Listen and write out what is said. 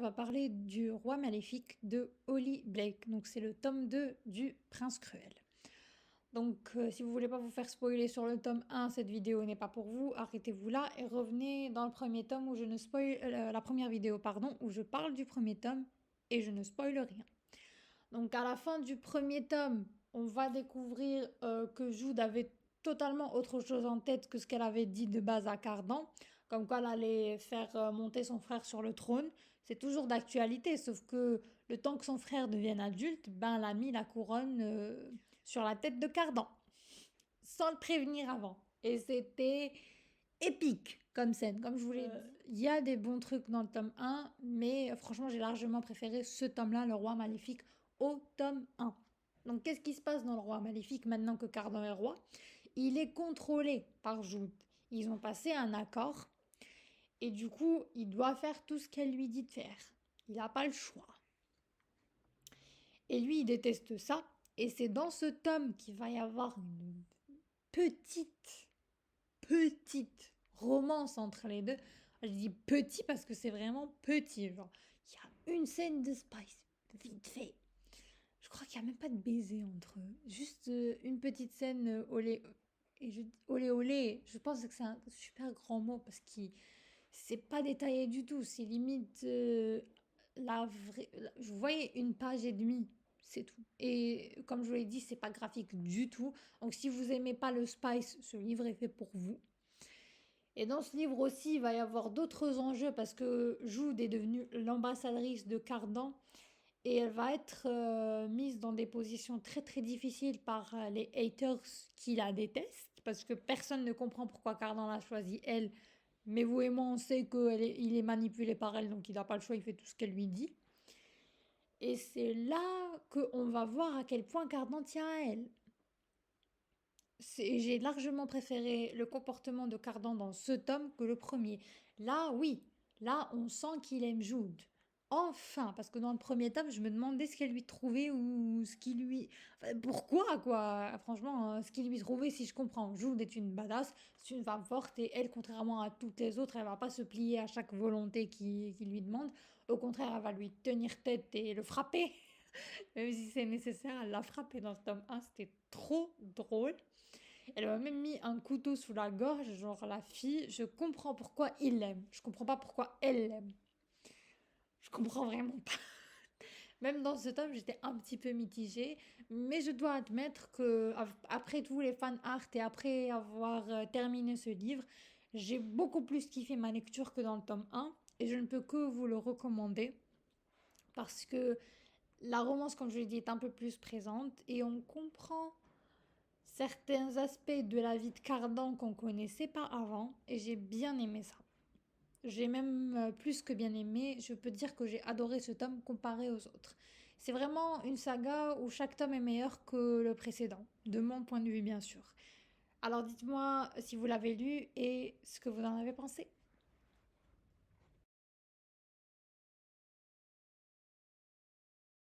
va parler du Roi Maléfique de Holly Blake. Donc c'est le tome 2 du Prince Cruel. Donc si vous voulez pas vous faire spoiler sur le tome 1, cette vidéo n'est pas pour vous, arrêtez-vous là et revenez dans le premier tome où je ne spoil la première vidéo pardon, où je parle du premier tome et je ne spoile rien. Donc à la fin du premier tome, on va découvrir que Jude avait totalement autre chose en tête que ce qu'elle avait dit de base à Cardan, comme quoi elle allait faire monter son frère sur le trône. C'est toujours d'actualité, sauf que le temps que son frère devienne adulte, ben elle a mis la couronne sur la tête de Cardan, sans le prévenir avant. Et c'était épique comme scène, comme je vous l'ai dit. Il y a des bons trucs dans le tome 1, mais franchement j'ai largement préféré ce tome-là, Le Roi Maléfique, au tome 1. Donc qu'est-ce qui se passe dans Le Roi Maléfique maintenant que Cardan est roi? Il est contrôlé par Jude. Ils ont passé un accord et du coup il doit faire tout ce qu'elle lui dit de faire. Il n'a pas le choix. Et lui il déteste ça. Et c'est dans ce tome qu'il va y avoir une petite romance entre les deux. Je dis petit parce que c'est vraiment petit. Genre, il y a une scène de Spice, vite fait. Je crois qu'il n'y a même pas de baiser entre eux. Juste une petite scène olé. Et je dis olé olé. Je pense que c'est un super grand mot parce que c'est pas détaillé du tout. C'est limite la vraie. Je voyais une page et demie. C'est tout. Et comme je vous l'ai dit, c'est pas graphique du tout. Donc si vous aimez pas le Spice, ce livre est fait pour vous. Et dans ce livre aussi, il va y avoir d'autres enjeux parce que Jude est devenue l'ambassadrice de Cardan et elle va être mise dans des positions très très difficiles par les haters qui la détestent parce que personne ne comprend pourquoi Cardan l'a choisie elle. Mais vous et moi, on sait qu'il est manipulé par elle, donc il n'a pas le choix, il fait tout ce qu'elle lui dit. Et c'est là qu'on va voir à quel point Cardan tient à elle. J'ai largement préféré le comportement de Cardan dans ce tome que le premier. Là, oui, là, on sent qu'il aime Jude. Enfin, parce que dans le premier tome, je me demandais ce qu'elle lui trouvait ou ce qui lui... Enfin, pourquoi, quoi? Franchement, ce qu'il lui trouvait, si je comprends. Jude est une badass, c'est une femme forte et elle, contrairement à toutes les autres, elle va pas se plier à chaque volonté qu'il lui demande. Au contraire, elle va lui tenir tête et le frapper. Même si c'est nécessaire, elle l'a frappé dans ce tome 1, c'était trop drôle. Elle m'a même mis un couteau sous la gorge, genre la fille, je comprends pourquoi il l'aime. Je comprends pas pourquoi elle l'aime. Je comprends vraiment pas. Même dans ce tome, j'étais un petit peu mitigée, mais je dois admettre que après tous les fan art et après avoir terminé ce livre, j'ai beaucoup plus kiffé ma lecture que dans le tome 1 et je ne peux que vous le recommander parce que la romance, comme je l'ai dit, est un peu plus présente et on comprend certains aspects de la vie de Cardan qu'on connaissait pas avant et j'ai bien aimé ça. J'ai même plus que bien aimé, je peux dire que j'ai adoré ce tome comparé aux autres. C'est vraiment une saga où chaque tome est meilleur que le précédent, de mon point de vue bien sûr. Alors dites-moi si vous l'avez lu et ce que vous en avez pensé.